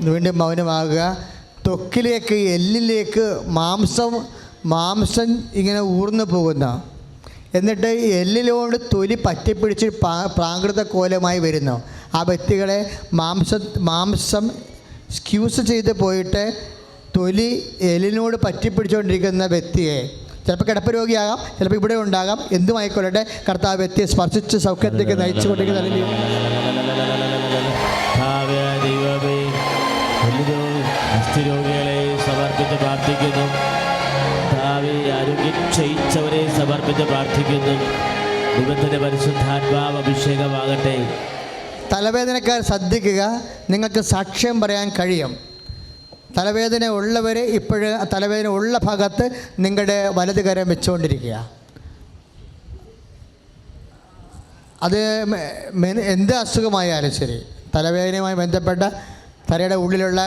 വീണ്ടും മൗനമാകുക. ത്വക്കിലേക്ക്, എല്ലിലേക്ക് മാംസം ഇങ്ങനെ ഊർന്നു പോകുന്ന, എന്നിട്ട് എല്ലിലോട് തൊലി പറ്റിപ്പിടിച്ച് പ്രാകൃത കോലമായി വരുന്നു. ആ വ്യക്തികളെ മാംസം സ്ക്യൂസ് ചെയ്ത് പോയിട്ട് തൊലി എല്ലിനോട് പറ്റിപ്പിടിച്ചുകൊണ്ടിരിക്കുന്ന വ്യക്തിയെ, ചിലപ്പോൾ കിടപ്പ് രോഗിയാകാം, ചിലപ്പോൾ ഇവിടെ ഉണ്ടാകാം, എന്തുമായിക്കൊള്ളട്ടെ, കർത്താവ് വ്യക്തിയെ സ്പർശിച്ച് സൗഖ്യത്തേക്ക് നയിച്ചുകൊണ്ടിരിക്കുന്ന രോഗികളെ സമർപ്പിച്ച് പ്രാർത്ഥിക്കുന്നു. ആരോഗ്യം ക്ഷയിച്ചവരെ സമർപ്പിച്ച് പ്രാർത്ഥിക്കുന്നു. ദൈവത്തിൻ്റെ പരിശുദ്ധാത്മാവ് അഭിഷേകമാകട്ടെ. തലവേദനക്കാർ ശ്രദ്ധിക്കുക, നിങ്ങൾക്ക് സാക്ഷ്യം പറയാൻ കഴിയും. തലവേദന ഉള്ളവർ ഇപ്പോഴും തലവേദന ഉള്ള ഭാഗത്ത് നിങ്ങളുടെ വലത് കരം വെച്ചുകൊണ്ടിരിക്കുക. അത് എന്ത് അസുഖമായാലും ശരി, തലവേദനയുമായി ബന്ധപ്പെട്ട തലയുടെ ഉള്ളിലുള്ള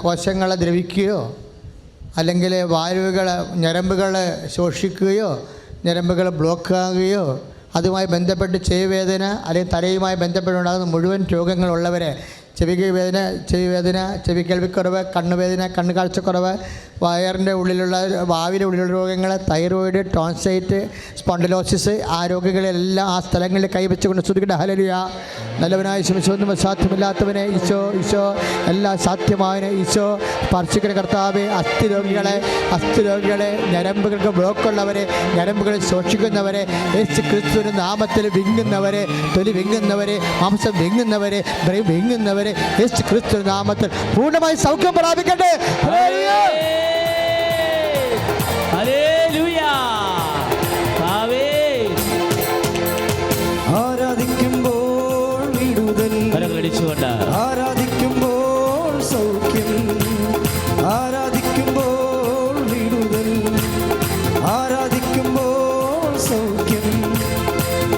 കോശങ്ങളെ ദ്രവിക്കുകയോ അല്ലെങ്കിൽ ഞരമ്പുകൾ ശോഷിക്കുകയോ ഞരമ്പുകൾ ബ്ലോക്കാകുകയോ അതുമായി ബന്ധപ്പെട്ട് ചെവിവേദന അല്ലെങ്കിൽ തലയുമായി ബന്ധപ്പെട്ടുണ്ടാകുന്ന മുഴുവൻ രോഗങ്ങളുള്ളവരെ, ചെവി വേദന, ചെവി കേൾവിക്കുറവ്, കണ്ണുവേദന, കണ്ണ് കാഴ്ചക്കുറവ്, വയറിൻ്റെ ഉള്ളിലുള്ള വാവിൻ്റെ ഉള്ളിലുള്ള രോഗങ്ങൾ, തൈറോയിഡ്, ടോൺസൈറ്റ്, സ്പോണ്ടിലോസിസ്, ആ രോഗികളെല്ലാം ആ സ്ഥലങ്ങളിൽ കൈവച്ചുകൊണ്ട് സ്തുതിക്കട്ടെ. ഹല്ലേലൂയ. നല്ലവനായ ഈശോ, സാധ്യമില്ലാത്തവനെ ഈശോ, എല്ലാം സാധ്യമായവനെ ഈശോ, സ്പർശിക്കുന്ന കർത്താവെ, അസ്ഥിരോഗികളെ, ഞരമ്പുകൾക്ക് ബ്ലോക്കുള്ളവരെ, ഞരമ്പുകൾ ശോഷിക്കുന്നവരെ, യേശു ക്രിസ്തുവിൻ്റെ നാമത്തിൽ വിങ്ങുന്നവരെ, തൊലി വിങ്ങുന്നവരെ, മാംസം വിങ്ങുന്നവരെ, ബ്രെയിൻ വിങ്ങുന്നവരെ, യേശു ക്രിസ്തു നാമത്തിൽ പൂർണ്ണമായി സൗഖ്യം പ്രാപിക്കട്ടെ. ആരാധിക്കുമ്പോൾ വിടുതൽ, ആരാധിക്കുമ്പോൾ സൗഖ്യം, ആരാധിക്കുമ്പോൾ വിടുതൽ, ആരാധിക്കുമ്പോൾ സൗഖ്യം.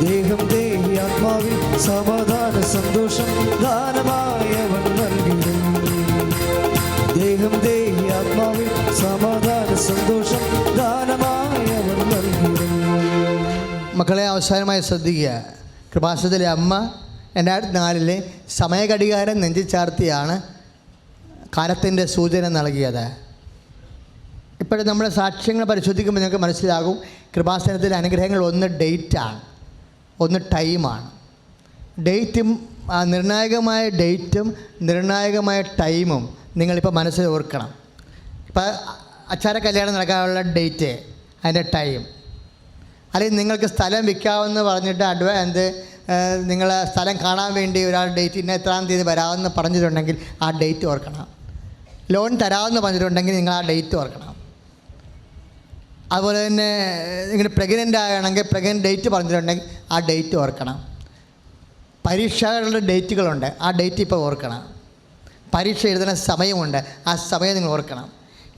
ദേഹം ദേഹി ആത്മാവിൽ സമാധാന സന്തോഷം ദാനമായവൻ നൽകിടും. ദേഹം ദേഹി ആത്മാവിൽ സമാധാന സന്തോഷം ദാനമായവൻ നൽകിടും. മക്കളെ, അവസാനമായി ശ്രദ്ധിക്കുക. കൃപാസനത്തിലെ അമ്മ 2004 സമയഘടികാരം നെഞ്ചിൽ ചാർത്തിയാണ് കാലത്തിൻ്റെ സൂചന നൽകിയത്. ഇപ്പോഴും നമ്മുടെ സാക്ഷ്യങ്ങൾ പരിശോധിക്കുമ്പോൾ നിങ്ങൾക്ക് മനസ്സിലാകും, കൃപാസനത്തിലെ അനുഗ്രഹങ്ങൾ ഒന്ന് ഡേറ്റാണ്, ഒന്ന് ടൈമാണ്. ഡേറ്റും നിർണായകമായ ഡേറ്റും നിർണായകമായ ടൈമും നിങ്ങളിപ്പോൾ മനസ്സിൽ ഓർക്കണം. ഇപ്പോൾ അച്ചാര കല്യാണം നടക്കാനുള്ള ഡേറ്റ്, അതിൻ്റെ ടൈം, അല്ലെങ്കിൽ നിങ്ങൾക്ക് സ്ഥലം വിൽക്കാമെന്ന് പറഞ്ഞിട്ട് നിങ്ങൾ സ്ഥലം കാണാൻ വേണ്ടി ഒരാൾ ഡേറ്റ് ഇന്ന എത്രാം തീയതി വരാമെന്ന് പറഞ്ഞിട്ടുണ്ടെങ്കിൽ ആ ഡേറ്റ് ഓർക്കണം. ലോൺ തരാമെന്ന് പറഞ്ഞിട്ടുണ്ടെങ്കിൽ നിങ്ങൾ ആ ഡേറ്റ് ഓർക്കണം. അതുപോലെ തന്നെ നിങ്ങൾ പ്രഗ്നൻ്റ് ആകണമെങ്കിൽ പ്രഗ്നൻ്റ് ഡേറ്റ് പറഞ്ഞിട്ടുണ്ടെങ്കിൽ ആ ഡേറ്റ് ഓർക്കണം. പരീക്ഷകളുടെ ഡേറ്റുകളുണ്ട്, ആ ഡേറ്റ് ഇപ്പോൾ ഓർക്കണം. പരീക്ഷ എഴുതുന്ന സമയമുണ്ട്, ആ സമയം നിങ്ങൾ ഓർക്കണം.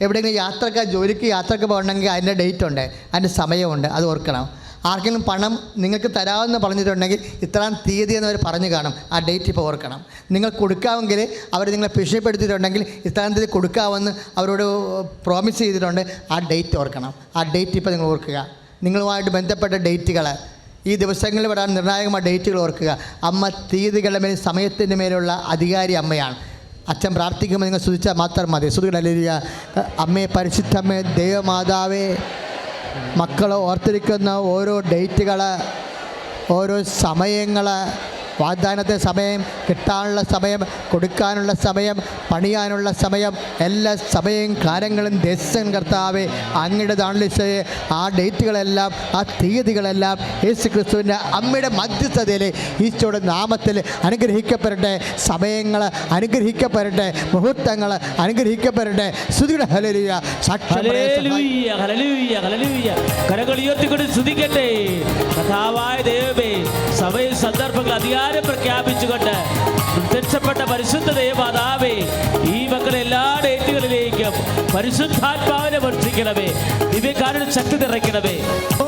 എവിടെയെങ്കിലും ജോലിക്ക് യാത്രക്ക് പോകണമെങ്കിൽ അതിൻ്റെ ഡേറ്റ് ഉണ്ട്, അതിൻ്റെ സമയമുണ്ട്, അത് ഓർക്കണം. ആർക്കെങ്കിലും പണം നിങ്ങൾക്ക് തരാമെന്ന് പറഞ്ഞിട്ടുണ്ടെങ്കിൽ ഇത്രാം തീയതി എന്നവർ പറഞ്ഞു കാണും, ആ ഡേറ്റ് ഇപ്പോൾ ഓർക്കണം. നിങ്ങൾ കൊടുക്കാമെങ്കിൽ അവർ നിങ്ങളെ ഭീഷണിപ്പെടുത്തിയിട്ടുണ്ടെങ്കിൽ ഇത്രാം തീയതി കൊടുക്കാമെന്ന് അവരോട് പ്രോമിസ് ചെയ്തിട്ടുണ്ട്, ആ ഡേറ്റ് ഓർക്കണം. ആ ഡേറ്റ് ഇപ്പോൾ നിങ്ങൾ ഓർക്കുക. നിങ്ങളുമായിട്ട് ബന്ധപ്പെട്ട ഡേറ്റുകൾ, ഈ ദിവസങ്ങളിൽ വരാൻ നിർണായകമായ ഡേറ്റുകൾ ഓർക്കുക. അമ്മ തീയതികളുടെ മേൽ, സമയത്തിൻ്റെ മേലുള്ള അധികാരി അമ്മയാണ്. അച്ഛൻ പ്രാർത്ഥിക്കുമ്പോൾ നിങ്ങൾ സ്തുതിച്ചാൽ മാത്രം മതി. സ്തുതിക്കുക. അമ്മേ, പരിശുദ്ധമ്മേ, ദൈവമാതാവേ, മക്കൾ ഓർത്തിരിക്കുന്ന ഓരോ ഡേറ്റുകൾ, ഓരോ സമയങ്ങൾ, വാഗ്ദാനത്തെ സമയം, കിട്ടാനുള്ള സമയം, കൊടുക്കാനുള്ള സമയം, പണിയാനുള്ള സമയം, എല്ലാ സമയവും കാലങ്ങളും ദിവസം കർത്താവേ അങ്ങയുടേതാണല്ലോ ഈശോയെ. ആ ഡേറ്റുകളെല്ലാം, ആ തീയതികളെല്ലാം യേശു ക്രിസ്തുവിൻ്റെ അമ്മയുടെ മധ്യസ്ഥതയിൽ ഈശോയുടെ നാമത്തിൽ അനുഗ്രഹിക്കപ്പെടട്ടെ. സമയങ്ങൾ അനുഗ്രഹിക്കപ്പെടട്ടെ, മുഹൂർത്തങ്ങൾ അനുഗ്രഹിക്കപ്പെടട്ടെ. സ്തുതിയുടെ ഹല്ലേലൂയ. കരങ്ങൾ ഉയർത്തിക്കൊണ്ട് സ്തുതിക്കട്ടെ. കർത്താവായ ദൈവമേ, സമയ സന്ദർഭങ്ങൾ അധികാരം പ്രഖ്യാപിച്ചുകൊണ്ട് പ്രത്യക്ഷപ്പെട്ട പരിശുദ്ധ ദൈവമാതാവേ, ഈ മക്കളെ എല്ലാ ഡേറ്റുകളിലേക്കും പരിശുദ്ധാത്മാവിനെ വർഷിക്കണമേ. ദിവ്യകാരുണ്യ ശക്തി നിറയ്ക്കണമേ. ഓ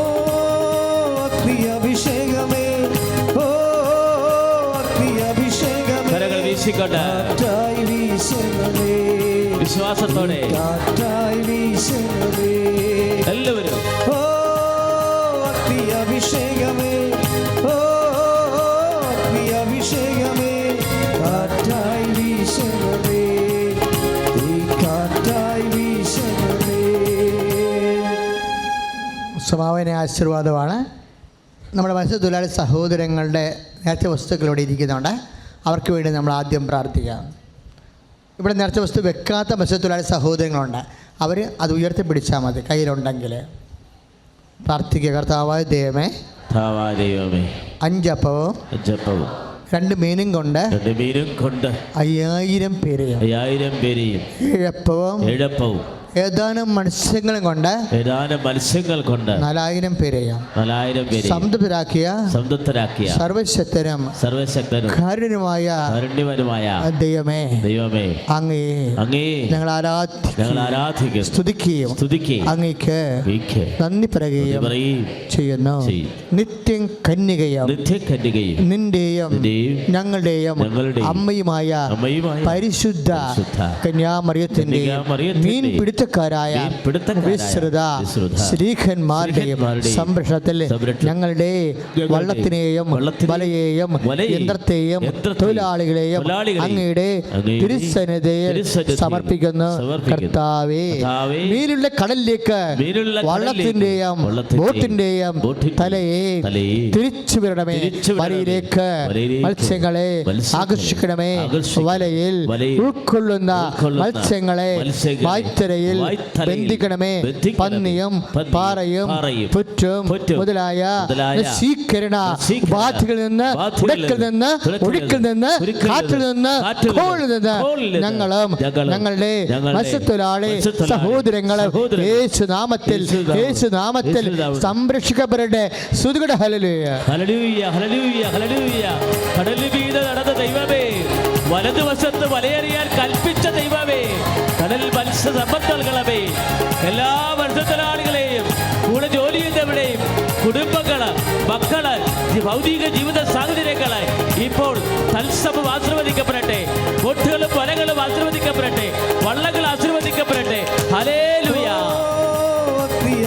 അഭിഷേകമേ, ഓ അഭിഷേകമേ, കരങ്ങൾ വീശിക്കൊണ്ട് വിശ്വാസത്തോടെ എല്ലാവരും ഓ അഭിഷേകമേ, ഓ അഭിഷേകമേ, കാറ്റായി വീശണമേ. സ്വഭാവന ആശീർവാദമാണ്. നമ്മുടെ മത്സ്യത്തൊഴിലാളി സഹോദരങ്ങളുടെ നേർച്ച വസ്തുക്കൾ ഇവിടെ ഇരിക്കുന്നുണ്ട്. അവർക്ക് വേണ്ടി നമ്മൾ ആദ്യം പ്രാർത്ഥിക്കാം. ഇവിടെ നേർച്ച വസ്തു വെക്കാത്ത മത്സ്യത്തൊഴിലാളി സഹോദരങ്ങളുണ്ട്. അവർ അത് ഉയർത്തിപ്പിടിച്ചാൽ മതി കയ്യിലുണ്ടെങ്കിൽ. പ്രാർത്ഥിക്കുക. കർത്താവായ ദൈവമേ, 5 അപ്പവും 2 മീനും കൊണ്ട് 5000 പേരെയും 7 അപ്പവും ഏതാനും മത്സ്യങ്ങൾ കൊണ്ട് 4000 പേരെയും സംതൃപ്തരാക്കിയ സർവശക്തനും കാരുണ്യമായ ദൈവമേ, അങ്ങേ ഞങ്ങൾ ആരാധിക്കുകയും സ്തുതിക്കുകയും അങ്ങേക്ക് നന്ദി പറയുകയും ചെയ്യുന്നു. നിത്യം കന്യകയും നിന്റെയും ഞങ്ങളുടെയും അമ്മയുമായ പരിശുദ്ധ കന്യാമറിയത്തിന്റെയും മീൻ പിടുത്തക്കാരായ വിശ്രുത ശ്രീഖന്മാരുടെയും സംരക്ഷണത്തിൽ ഞങ്ങളുടെ വള്ളത്തിനെയും വലയെയും യന്ത്രത്തെയും തൊഴിലാളികളെയും അങ്ങയുടെ തിരുസന്നിധിയിൽ സമർപ്പിക്കുന്നു. കർത്താവേ, മീനുള്ള കടലിലേക്ക് വള്ളത്തിന്റെയും ബോട്ടിന്റെയും തലയെ തിരിച്ചു വിടണമേ. വലയിലേക്ക് മത്സ്യങ്ങളെ ആകർഷിക്കണമേ. വലയിൽ ഉൾക്കൊള്ളുന്ന മത്സ്യങ്ങളെ വായ്ത്തരയിൽ ബന്ധിക്കണമേ. പന്നിയും പാറയും പുറ്റും മുതലായ നശീകരണ ബാധകളിൽ നിന്ന് ഒഴുക്കിൽ നിന്ന് കാറ്റിൽ നിന്ന് കോളിൽ നിന്ന് ഞങ്ങളും ഞങ്ങളുടെ മത്സ്യത്തൊഴിലാളി സഹോദരങ്ങളും യേശുനാമത്തിൽ സംരക്ഷിക്കപ്പെടട്ടെ. സ്തുതികട ഹല്ലേലൂയ. കടലിൽ വീട് നടന്ന ദൈവമേ, വലതുവശത്ത് വലയെറിയാൻ കൽപ്പിച്ച ദൈവമേ, കടലിൽ മത്സ്യ സമ്പത്ത് നൽകണമേ. എല്ലാ മത്സ്യത്തൊഴിലാളികളെയും കൂടെ ജോലി ചെയ്യുന്നവരുടെയും കുടുംബങ്ങള്, മക്കള്, ഭൗതിക ജീവിത സാഹചര്യങ്ങള് ഇപ്പോൾ തത്സമം ആശീർവദിക്കപ്പെടട്ടെ. ബോട്ടുകളും വലകളും ആശീർവദിക്കപ്പെടട്ടെ. വള്ളങ്ങൾ ആശീർവദിക്കപ്പെടട്ടെ. ഹല്ലേലൂയ.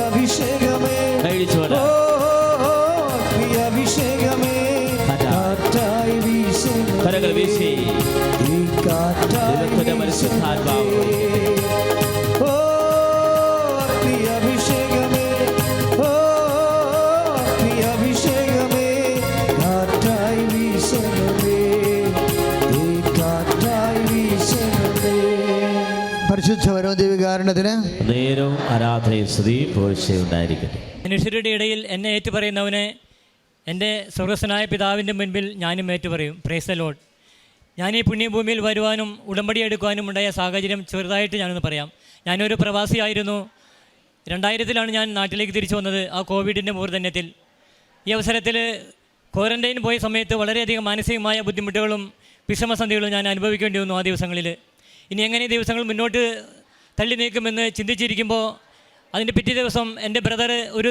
അഭിഷേകമേ, കഴിച്ചോളാം. കരകൾ വീശി ദൈവത്തിന്റെ പരിശുദ്ധാത്മാവ് പരിശുദ്ധ പരമദിവ്യകാരുണ്യത്തിന് നേരവും ആരാധനയും സ്തുതിയും പുകഴ്ചയും ഉണ്ടായിരിക്കട്ടെ. മനുഷ്യരുടെ ഇടയിൽ എന്നെ ഏറ്റുപറയുന്നവനെ എൻ്റെ സ്വർഗസ്വനായ പിതാവിൻ്റെ മുൻപിൽ ഞാനും ഏറ്റുപറയും. Price the Lord. ഞാൻ ഈ പുണ്യഭൂമിയിൽ വരുവാനും ഉടമ്പടി എടുക്കുവാനും ഉണ്ടായ സാഹചര്യം ചെറുതായിട്ട് ഞാനൊന്ന് പറയാം. ഞാനൊരു പ്രവാസിയായിരുന്നു. 2000-ലാണ് ഞാൻ നാട്ടിലേക്ക് തിരിച്ചു വന്നത്, ആ കോവിഡിൻ്റെ മൂർധന്യത്തിൽ. ഈ അവസരത്തിൽ ക്വാറൻറ്റൈൻ പോയ സമയത്ത് വളരെയധികം മാനസികമായ ബുദ്ധിമുട്ടുകളും വിഷമസന്ധികളും ഞാൻ അനുഭവിക്കേണ്ടി വന്നു ആ ദിവസങ്ങളിൽ. ഇനി എങ്ങനെ ഈ ദിവസങ്ങൾ മുന്നോട്ട് തള്ളി നീക്കുമെന്ന് ചിന്തിച്ചിരിക്കുമ്പോൾ അതിൻ്റെ പിറ്റേ ദിവസം എൻ്റെ ബ്രദർ ഒരു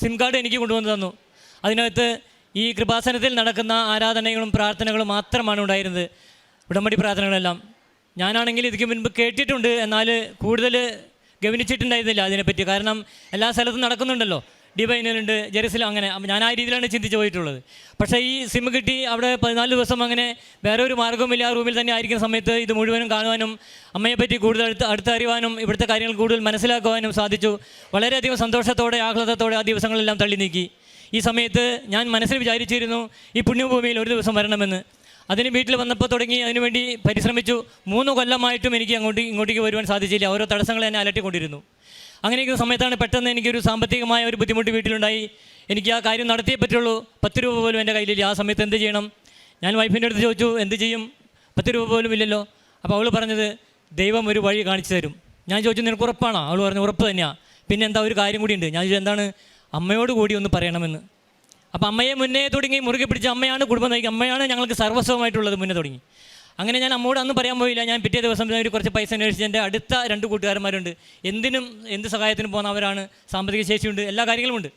സിം കാർഡ് എനിക്ക് കൊണ്ടുവന്ന് തന്നു. അതിനകത്ത് ഈ കൃപാസനത്തിൽ നടക്കുന്ന ആരാധനകളും പ്രാർത്ഥനകളും മാത്രമാണ് ഉണ്ടായിരുന്നത്, ഉടമ്പടി പ്രാർത്ഥനകളെല്ലാം. ഞാനാണെങ്കിൽ ഇതിക്ക് മുൻപ് കേട്ടിട്ടുണ്ട്, എന്നാൽ കൂടുതൽ ഗവനിച്ചിട്ടുണ്ടായിരുന്നില്ല അതിനെപ്പറ്റി. കാരണം എല്ലാ സ്ഥലത്തും നടക്കുന്നുണ്ടല്ലോ, ഡിവൈനിലുണ്ട്, ജെറുസലേം, അങ്ങനെ. ഞാൻ ആ രീതിയിലാണ് ചിന്തിച്ച് പോയിട്ടുള്ളത്. പക്ഷേ ഈ സിം കിട്ടി അവിടെ 14 ദിവസം അങ്ങനെ വേറെ ഒരു മാർഗ്ഗവുമില്ല. ആ റൂമിൽ തന്നെ ആയിരിക്കുന്ന സമയത്ത് ഇത് മുഴുവനും കാണുവാനും അമ്മയെപ്പറ്റി കൂടുതൽ അടുത്തറിയുവാനും ഇവിടുത്തെ കാര്യങ്ങൾ കൂടുതൽ മനസ്സിലാക്കുവാനും സാധിച്ചു. വളരെയധികം സന്തോഷത്തോടെ ആഹ്ലാദത്തോടെ ആ ദിവസങ്ങളെല്ലാം തള്ളി നീക്കി. ഈ സമയത്ത് ഞാൻ മനസ്സിൽ വിചാരിച്ചിരുന്നു ഈ പുണ്യഭൂമിയിൽ ഒരു ദിവസം വരണമെന്ന്. അതിന് വീട്ടിൽ വന്നപ്പോൾ തുടങ്ങി അതിനുവേണ്ടി പരിശ്രമിച്ചു. 3 കൊല്ലമായിട്ടും എനിക്ക് ഇങ്ങോട്ടേക്ക് വരുവാൻ സാധിച്ചില്ല. ഓരോ തടസ്സങ്ങൾ എന്നെ അലട്ടിക്കൊണ്ടിരുന്നു. അങ്ങനെയൊക്കെ സമയത്താണ് പെട്ടെന്ന് എനിക്കൊരു സാമ്പത്തികമായ ഒരു ബുദ്ധിമുട്ട് വീട്ടിലുണ്ടായി. എനിക്ക് ആ കാര്യം നടത്തിയേ പറ്റുള്ളൂ. 10 രൂപ പോലും എൻ്റെ കയ്യിലില്ല. ആ സമയത്ത് എന്ത് ചെയ്യണം? ഞാൻ വൈഫിൻ്റെ അടുത്ത് ചോദിച്ചു, എന്ത് ചെയ്യും, 10 രൂപ പോലും ഇല്ലല്ലോ. അപ്പോൾ അവൾ പറഞ്ഞത് ദൈവം ഒരു വഴി കാണിച്ചു തരും. ഞാൻ ചോദിച്ചു, നിനക്ക് ഉറപ്പാണോ? അവൾ പറഞ്ഞു, ഉറപ്പ് തന്നെയാണ്. പിന്നെ എന്താ, ഒരു കാര്യം കൂടി ഉണ്ട്. ഞാൻ ചോദിച്ചു, എന്താണ്? അമ്മയോട് കൂടി ഒന്ന് പറയണമെന്ന്. അപ്പോൾ അമ്മയെ മുന്നേ തുടങ്ങി മുറുകെ പിടിച്ച് അമ്മയാണ് കുടുംബം നയിക്കുക, അമ്മയാണ് ഞങ്ങൾക്ക് സർവസ്വമായിട്ടുള്ളത് മുന്നേ തുടങ്ങി. അങ്ങനെ ഞാൻ അമ്മയോട് അന്ന് പറയാൻ പോയില്ല. ഞാൻ പിറ്റേ ദിവസം ഒരു കുറച്ച് പൈസ അന്വേഷിച്ച് എൻ്റെ അടുത്ത 2 കൂട്ടുകാരന്മാരുണ്ട്, എന്ത് സഹായത്തിനും പോകുന്നവരാണ്, സാമ്പത്തിക ശേഷിയുണ്ട്, എല്ലാ കാര്യങ്ങളുമുണ്ട്.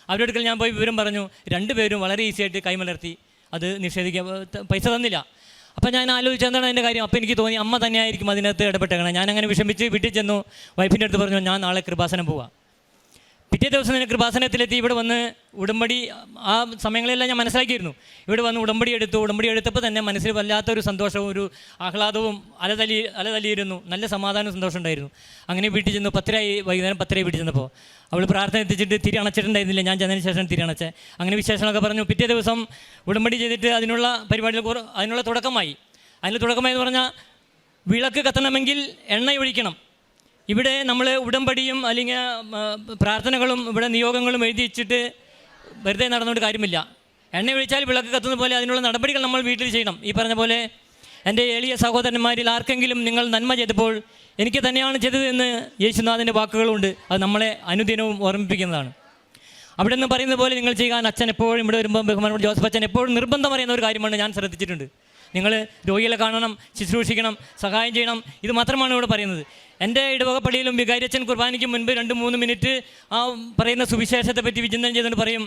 അവരുടെ അടുക്കൽ ഞാൻ പോയി വിവരം പറഞ്ഞു. 2 പേരും വളരെ ഈസിയായിട്ട് കൈമലർത്തി അത് നിഷേധിക്കാൻ പൈസ തന്നില്ല. അപ്പോൾ ഞാൻ ആലോചിച്ചു എന്താണ് അതിൻ്റെ കാര്യം. അപ്പോൾ എനിക്ക് തോന്നി അമ്മ തന്നെയായിരിക്കും അതിനകത്ത് ഇടപെട്ടേക്കണം. ഞാൻ അങ്ങനെ വിഷമിച്ച് വീട്ടിൽ ചെന്നു. വൈഫിൻ്റെ അടുത്ത് പറഞ്ഞു, ഞാൻ നാളെ കൃപാസനം പോവാം. പിറ്റേ ദിവസം തന്നെ കൃപാസനത്തിലെത്തി ഇവിടെ വന്ന് ഉടമ്പടി ആ സമയങ്ങളെല്ലാം ഞാൻ മനസ്സിലാക്കിയിരുന്നു. ഇവിടെ വന്ന് ഉടമ്പടി എടുത്തപ്പോൾ തന്നെ മനസ്സിൽ വല്ലാത്തൊരു സന്തോഷവും ഒരു ആഹ്ലാദവും അലതല്ലിയിരുന്നു. നല്ല സമാധാനവും സന്തോഷം ഉണ്ടായിരുന്നു. അങ്ങനെ വീട്ടിൽ ചെന്നു. വൈകുന്നേരം 10 വീട്ടിൽ ചെന്നപ്പോൾ അവൾ പ്രാർത്ഥന എത്തിച്ചിട്ട് തിരി അണച്ചിട്ടുണ്ടായിരുന്നില്ല. ഞാൻ ചെന്നതിന് ശേഷം തിരി അണച്ചേ. അങ്ങനെ വിശേഷങ്ങളൊക്കെ പറഞ്ഞു. പിറ്റേ ദിവസം ഉടമ്പടി ചെയ്തിട്ട് അതിനുള്ള പരിപാടികൾ അതിനുള്ള തുടക്കമായി. അതിന് തുടക്കമായി എന്ന് പറഞ്ഞാൽ വിളക്ക് കത്തണമെങ്കിൽ എണ്ണ ഒഴിക്കണം. ഇവിടെ നമ്മൾ ഉടമ്പടിയും അല്ലെങ്കിൽ പ്രാർത്ഥനകളും ഇവിടെ നിയോഗങ്ങളും എഴുതി വെച്ചിട്ട് വെറുതെ നടന്നുകൊണ്ട് കാര്യമില്ല. എണ്ണ ഒഴിച്ചാൽ വിളക്ക് കത്തുന്ന പോലെ അതിനുള്ള നടപടികൾ നമ്മൾ വീട്ടിൽ ചെയ്യണം. ഈ പറഞ്ഞ പോലെ എൻ്റെ എളിയ സഹോദരന്മാരിൽ ആർക്കെങ്കിലും നിങ്ങൾ നന്മ ചെയ്തപ്പോൾ എനിക്ക് തന്നെയാണ് ചെയ്തതെന്ന് യേശുനാഥൻ്റെ വാക്കുകളുണ്ട്. അത് നമ്മളെ അനുദിനവും ഓർമ്മിപ്പിക്കുന്നതാണ്. അവിടെ നിന്ന് പറയുന്നത് പോലെ നിങ്ങൾ ചെയ്യാൻ അച്ഛൻ എപ്പോഴും ഇവിടെ വരുമ്പോൾ ബഹുമാനപ്പെട്ട ജോസഫ് അച്ഛൻ എപ്പോഴും നിർബന്ധം പറയുന്ന ഒരു കാര്യമാണ് ഞാൻ ശ്രദ്ധിച്ചിട്ടുണ്ട്. നിങ്ങൾ രോഗികളെ കാണണം, ശുശ്രൂഷിക്കണം, സഹായം ചെയ്യണം. ഇത് മാത്രമാണ് ഇവിടെ പറയുന്നത്. എൻ്റെ ഇടവക പള്ളിയിലും വികാരിയച്ഛൻ കുർബാനയ്ക്ക് മുൻപ് 2-3 മിനിറ്റ് ആ പറയുന്ന സുവിശേഷത്തെ പറ്റി വിചിന്തനം ചെയ്തുകൊണ്ട് പറയും,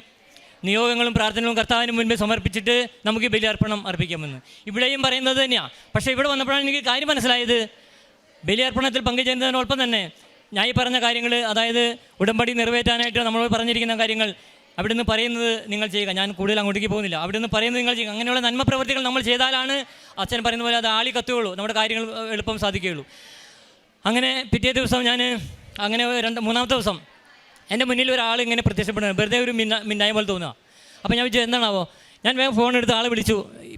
നിയോഗങ്ങളും പ്രാർത്ഥനകളും കർത്താവിന് മുൻപ് സമർപ്പിച്ചിട്ട് നമുക്ക് ബലിയർപ്പണം അർപ്പിക്കാമെന്ന്. ഇവിടെയും പറയുന്നത് തന്നെയാണ്. പക്ഷേ ഇവിടെ വന്നപ്പോഴാണ് എനിക്ക് കാര്യം മനസ്സിലായത്. ബലിയർപ്പണത്തിൽ പങ്കുചേരുന്നതിനോടൊപ്പം തന്നെ ഞാൻ ഈ പറഞ്ഞ കാര്യങ്ങൾ, അതായത് ഉടമ്പടി നിറവേറ്റാനായിട്ട് നമ്മൾ പറഞ്ഞിരിക്കുന്ന കാര്യങ്ങൾ അവിടെ നിന്ന് പറയുന്നത് നിങ്ങൾ ചെയ്യുക. ഞാൻ കൂടുതൽ അങ്ങോട്ടേക്ക് പോകുന്നില്ല. അവിടെ നിന്ന് പറയുന്നത് നിങ്ങൾ ചെയ്യുക. അങ്ങനെയുള്ള നന്മ പ്രവൃത്തികൾ നമ്മൾ ചെയ്താലാണ് അച്ഛൻ പറയുന്ന പോലെ അത് ആളി കത്തുകയുള്ളൂ, നമ്മുടെ കാര്യങ്ങൾ എളുപ്പം സാധിക്കുകയുള്ളൂ. അങ്ങനെ പിറ്റേ ദിവസം ഞാൻ അങ്ങനെ മൂന്നാമത്തെ ദിവസം എൻ്റെ മുന്നിൽ ഒരാൾ ഇങ്ങനെ പ്രത്യക്ഷപ്പെടുന്നത് വെറുതെ ഒരു മിന്നായ പോലെ തോന്നുക. അപ്പോൾ ഞാൻ വിചാരിച്ചു എന്താണാവോ. ഞാൻ വേഗം ഫോൺ എടുത്ത് ആളെ വിളിച്ചു.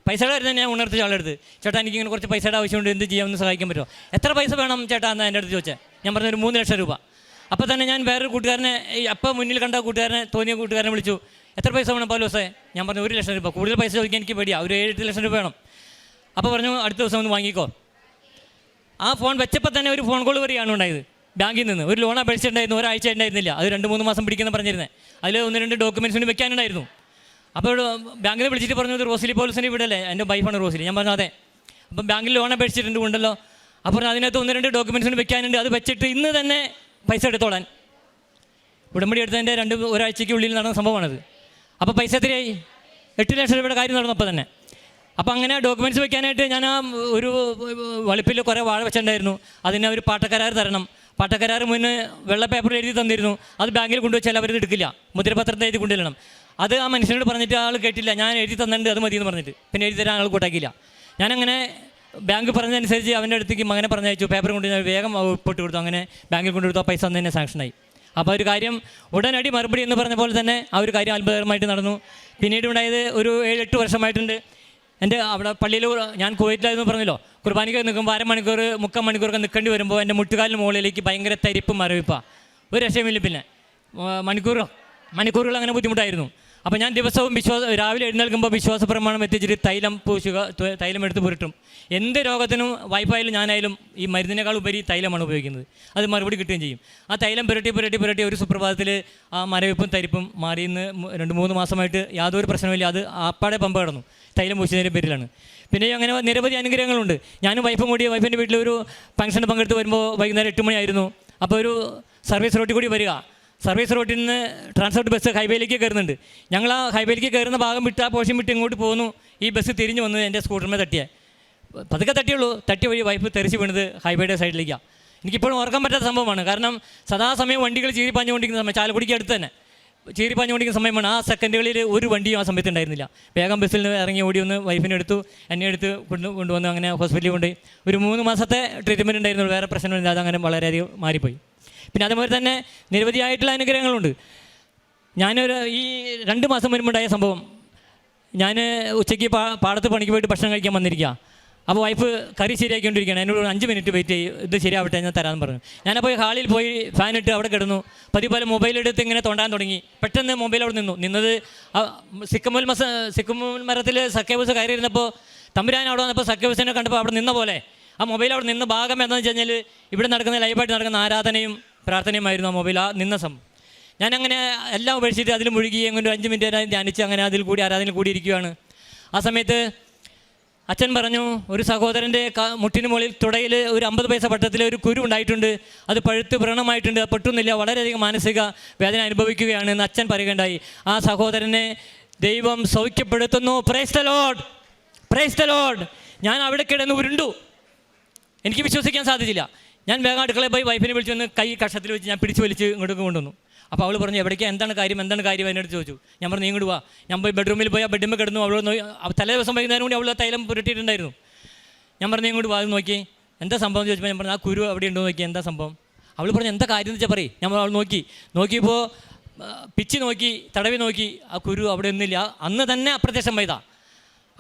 പൈസയുടെ കാര്യം തന്നെ ഞാൻ ഉണർത്തിച്ച ആളെടുത്ത്, ചേട്ടാ എനിക്കിങ്ങനെ കുറച്ച് പൈസയുടെ ആവശ്യമുണ്ട്, എന്ത് ചെയ്യാമെന്ന് സഹായിക്കാൻ പറ്റുമോ? എത്ര പൈസ വേണം ചേട്ടാ എന്ന് എൻ്റെ അടുത്ത് ചോദിച്ചത്. ഞാൻ പറഞ്ഞൊരു 3 ലക്ഷം രൂപ. അപ്പോൾ തന്നെ ഞാൻ വേറൊരു കൂട്ടുകാരനെ, അപ്പം മുന്നിൽ കണ്ട തോന്നിയ കൂട്ടുകാരനെ വിളിച്ചു. എത്ര പൈസ വേണം പൗലോസേ? ഞാൻ പറഞ്ഞു 1 ലക്ഷം രൂപ. കൂടുതൽ പൈസ ചോദിക്കാൻ എനിക്ക് പേടിയാണ്, ഒരു 7-8 ലക്ഷം രൂപ വേണം. അപ്പോൾ പറഞ്ഞു അടുത്ത ദിവസം ഒന്ന് വാങ്ങിക്കോ. ആ ഫോൺ വെച്ചപ്പോൾ തന്നെ ഒരു ഫോൺ കോൾ വരികയാണ് ഉണ്ടായത്. ബാങ്കിൽ നിന്ന് ഒരു ലോൺ അപേക്ഷിച്ചിട്ടുണ്ടായിരുന്നു. ഒരാഴ്ച ഉണ്ടായിരുന്നില്ല, അത് 2-3 മാസം പിടിക്കുന്ന പറഞ്ഞിരുന്നത്. അതിൽ 1-2 ഡോക്യുമെൻറ്റ്സിന് വെക്കാനുണ്ടായിരുന്നു. അപ്പോൾ ബാങ്കിൽ വിളിച്ചിട്ട് പറഞ്ഞു, റോസിലി പോലീസിന് ഇവിടെ അല്ലേ, എൻ്റെ വൈഫാണ് റോസിലി. ഞാൻ പറഞ്ഞു അതെ. അപ്പം ബാങ്കിൽ ലോൺ അപേക്ഷിച്ചിട്ടുണ്ട് ഉണ്ടല്ലോ. അപ്പോൾ അതിനകത്ത് 1-2 ഡോക്യുമെൻറ്റ്സിന് വെക്കാനുണ്ട്, അത് വെച്ചിട്ട് ഇന്ന് തന്നെ പൈസ എടുത്തോളാൻ. ഉടമ്പടി എടുത്തതിൻ്റെ ഒരാഴ്ചയ്ക്ക് ഉള്ളിൽ നടന്ന സംഭവമാണത്. അപ്പോൾ പൈസ എത്രയായി? 8 ലക്ഷം രൂപയുടെ കാര്യം നടന്നപ്പോൾ തന്നെ. അപ്പോൾ അങ്ങനെ ഡോക്യുമെൻറ്റ്സ് വെക്കാനായിട്ട് ഞാൻ ആ ഒരു വളിപ്പിൽ കുറേ വാഴ വെച്ചിട്ടുണ്ടായിരുന്നു. അതിന് ഒരു പാട്ടക്കരാർ തരണം. പാട്ടക്കരാർ മുന്നേ വെള്ള പേപ്പറിൽ എഴുതി തന്നിരുന്നു. അത് ബാങ്കിൽ കൊണ്ടുവച്ചാൽ അവരത് എടുക്കില്ല, മുദ്രപത്രത്തിൽ എഴുതി കൊണ്ടുവരണം. അത് ആ മനുഷ്യനോട് പറഞ്ഞിട്ട് ആൾ കേട്ടില്ല. ഞാൻ എഴുതി തന്നിട്ടുണ്ട്, അത് മതിയെന്ന് പറഞ്ഞിട്ട് പിന്നെ എഴുതി തരാൻ ആൾ കൂട്ടാക്കിയില്ല. ഞാനങ്ങനെ ബാങ്ക് പറഞ്ഞതനുസരിച്ച് അവൻ്റെ അടുത്തേക്ക് മകനെ പറഞ്ഞയച്ചു. പേപ്പർ കൊണ്ട് ഞാൻ വേഗം ഒപ്പിട്ട് കൊടുത്തു. അങ്ങനെ ബാങ്കിൽ കൊണ്ടുകൊടുത്തു. ആ പൈസ അന്ന് തന്നെ സാങ്ഷനായി. അപ്പോൾ ഒരു കാര്യം ഉടനടി മറുപടി എന്ന് പറഞ്ഞ പോലെ തന്നെ ആ ഒരു കാര്യം അത്ഭുതകരമായിട്ട് നടന്നു. പിന്നീട് ഉണ്ടായത് ഒരു 7-8 വർഷമായിട്ടുണ്ട്. എൻ്റെ അവിടെ പള്ളിയിൽ ഞാൻ കുവൈറ്റിലായിരുന്നു പറഞ്ഞല്ലോ. കുർബാനയ്ക്ക് നിൽക്കുമ്പോൾ 1/2 മണിക്കൂർ 3/4 മണിക്കൂറൊക്കെ നിൽക്കേണ്ടി വരുമ്പോൾ എൻ്റെ മുട്ടുകാലിന് മുകളിലേക്ക് ഭയങ്കര തരിപ്പും മരവിപ്പാണ്. ഒരു രക്ഷയുമില്ല. പിന്നെ മണിക്കൂറുകൾ അങ്ങനെ ബുദ്ധിമുട്ടായിരുന്നു. അപ്പോൾ ഞാൻ ദിവസവും രാവിലെ എഴുന്നേൽക്കുമ്പോൾ വിശ്വാസ പ്രമാണം എത്തിച്ചിട്ട് തൈലം എടുത്ത് പുരട്ടും. എന്ത് രോഗത്തിനും വൈഫായാലും ഞാനായാലും ഈ മരുന്നിനേക്കാൾ ഉപരി തൈലമാണ് ഉപയോഗിക്കുന്നത്. അത് മറുപടി കിട്ടുകയും ചെയ്യും. ആ തൈലം പുരട്ടി ഒരു സുപ്രഭാതത്തിൽ ആ മരവിപ്പും തരിപ്പും മാറിയെന്ന് 2-3 മാസമായിട്ട് യാതൊരു പ്രശ്നമില്ല. അത് ആപ്പാടെ പമ്പ കിടന്നു, തൈലം പൂശിയതിൻ്റെ പേരിലാണ്. പിന്നെ അങ്ങനെ നിരവധി അനുഗ്രഹങ്ങളുണ്ട്. ഞാനും വൈഫും കൂടി വൈഫിൻ്റെ വീട്ടിലൊരു ഫംഗ്ഷന് പങ്കെടുത്ത് വരുമ്പോൾ വൈകുന്നേരം 8 മണിയായിരുന്നു. അപ്പോൾ ഒരു സർവീസ് റോഡിൽ കൂടി വരിക. സർവീസ് റോഡിൽ നിന്ന് ട്രാൻസ്പോർട്ട് ബസ് ഹൈവേയിലേക്ക് കയറുന്നുണ്ട്. ഞങ്ങൾ ആ ഹൈവേയിലേക്ക് കയറുന്ന ഭാഗം വിട്ട് ആ പോർഷൻ വിട്ട് ഇങ്ങോട്ട് പോകുന്നു. ഈ ബസ് തിരിഞ്ഞ് വന്ന് എൻ്റെ സ്കൂട്ടറിനെ പതുക്കെ തട്ടിയുള്ളൂ. തട്ടി വഴി വൈഫ് തെറിച്ച് വീണത് ഹൈവേയുടെ സൈഡിലേക്കാണ്. എനിക്കിപ്പോഴും ഓർക്കാൻ പറ്റാത്ത സംഭവമാണ്. കാരണം സദാസമയം വണ്ടികൾ ചീരിപ്പാഞ്ഞുകൊണ്ടിരിക്കുന്ന സമയം, ചാലക്കുടിക്ക് അടുത്ത് തന്നെ ചീരിപ്പാഞ്ഞുകൊണ്ടിരിക്കുന്ന സമയമാണ്. ആ സെക്കൻഡുകളിൽ ഒരു വണ്ടിയും ആ സമയത്ത് ഉണ്ടായിരുന്നില്ല. വേഗം ബസ്സിൽ നിന്ന് ഇറങ്ങി ഓടി വന്ന് വൈഫിനെ എടുത്തു, എന്നെ എടുത്ത് കൊണ്ടുവന്ന് അങ്ങനെ ഹോസ്പിറ്റലിൽ കൊണ്ടുപോയി. ഒരു 3 മാസത്തെ ട്രീറ്റ്മെൻറ്റ് ഉണ്ടായിരുന്നുള്ളൂ. വേറെ പ്രശ്നമില്ലാതെ അങ്ങനെ വളരെയധികം മാറിപ്പോയി. പിന്നെ അതുപോലെ തന്നെ നിരവധിയായിട്ടുള്ള അനുഗ്രഹങ്ങളുണ്ട്. ഈ 2 മാസം മുൻപുണ്ടായ സംഭവം, ഞാൻ ഉച്ചയ്ക്ക് പാടത്ത് പണിക്ക് പോയിട്ട് ഭക്ഷണം കഴിക്കാൻ വന്നിരിക്കുക. അപ്പോൾ വൈഫ് കറി ശരിയാക്കിക്കൊണ്ടിരിക്കുകയാണ്. എന്നോട് 5 മിനിറ്റ് വെയിറ്റ് ചെയ്യും, ഇത് ശരിയാവട്ടെ ഞാൻ തരാമെന്ന് പറഞ്ഞു. ഞാനപ്പോൾ ഹാളിൽ പോയി ഫാനിട്ട് അവിടെ കിടന്നു. പതിപോലെ മൊബൈലെടുത്ത് ഇങ്ങനെ തോണ്ടാൻ തുടങ്ങി. പെട്ടെന്ന് മൊബൈൽ അവിടെ നിന്നത് സിക്കുമുൽ മരത്തിൽ സക്കേബൂസ് കയറിയിരുന്നപ്പോൾ തമ്പുരാൻ അവിടെ വന്നപ്പോൾ സക്കേബൂസിനെ കണ്ടപ്പോൾ അവിടെ നിന്ന പോലെ ആ മൊബൈൽ അവിടെ നിന്ന ഭാഗം എന്താണെന്ന് വെച്ച് കഴിഞ്ഞാൽ ഇവിടെ നടക്കുന്ന ലൈവായിട്ട് നടക്കുന്ന ആരാധനയും പ്രാർത്ഥനയുമായിരുന്നു ആ മൊബൈൽ. ആ നിന്ന ഞാനങ്ങനെ എല്ലാം ഉപേക്ഷിച്ചിട്ട് അതിൽ മുഴുകി അങ്ങനെ 5 മിനിറ്റ് നേരം ധ്യാനിച്ച് അങ്ങനെ അതിൽ കൂടി ആരാധനയിൽ കൂടി ഇരിക്കുകയാണ്. ആ സമയത്ത് അച്ഛൻ പറഞ്ഞു, ഒരു സഹോദരൻ്റെ മുട്ടിന് മുകളിൽ തുടയിൽ ഒരു 50 പൈസ പട്ടത്തിൽ ഒരു കുരു ഉണ്ടായിട്ടുണ്ട്, അത് പഴുത്ത് വ്രണമായിട്ടുണ്ട്, പൊട്ടുന്നില്ല, വളരെയധികം മാനസിക വേദന അനുഭവിക്കുകയാണ് എന്ന് അച്ഛൻ പറയുകയുണ്ടായി. ആ സഹോദരനെ ദൈവം സൗഖ്യപ്പെടുത്തുന്നു. Praise the Lord, praise the Lord. ഞാൻ അവിടെ കിടന്ന് ഉരുണ്ടു. എനിക്ക് വിശ്വസിക്കാൻ സാധിച്ചില്ല. ഞാൻ വേഗം അടുക്കളയിൽ പോയി വൈഫിനെ വിളിച്ച് വന്ന് കൈ കഷത്തിൽ വെച്ച് ഞാൻ പിടിച്ച് വലിച്ച് ഇങ്ങോട്ട് കൊണ്ടുവന്നു. അപ്പോൾ അവൾ പറഞ്ഞു എവിടേക്ക് എന്താണ് കാര്യം എന്നോട് ചോദിച്ചു. ഞാൻ പറഞ്ഞു നീ ഇങ്ങോട്ട് വാ. ഞാൻ പോയി ബെഡ്റൂമിൽ പോയി ആ ബെഡ്റൂമിൽ കിടന്നു. അവൾ തലേ ദിവസം വൈകുന്നേരം കൂടി അവൾ തൈലം പുരട്ടിയിട്ടുണ്ടായിരുന്നു. ഞാൻ പറഞ്ഞു ഇങ്ങോട്ട് വാ നോക്കി എന്താ സംഭവം ചോദിച്ചപ്പോൾ ഞാൻ പറഞ്ഞു ആ കുരു അവിടെ ഉണ്ടോ നോക്കി എന്താ സംഭവം. അവൾ പറഞ്ഞു എന്താ കാര്യം എന്ന് വെച്ചാൽ പറയും. ഞാൻ അവൾ നോക്കിയപ്പോൾ പിച്ചി നോക്കി തടവി നോക്കി ആ കുരു അവിടെ ഒന്നുമില്ല. അന്ന് തന്നെ അപ്രത്യക്ഷമായതാ.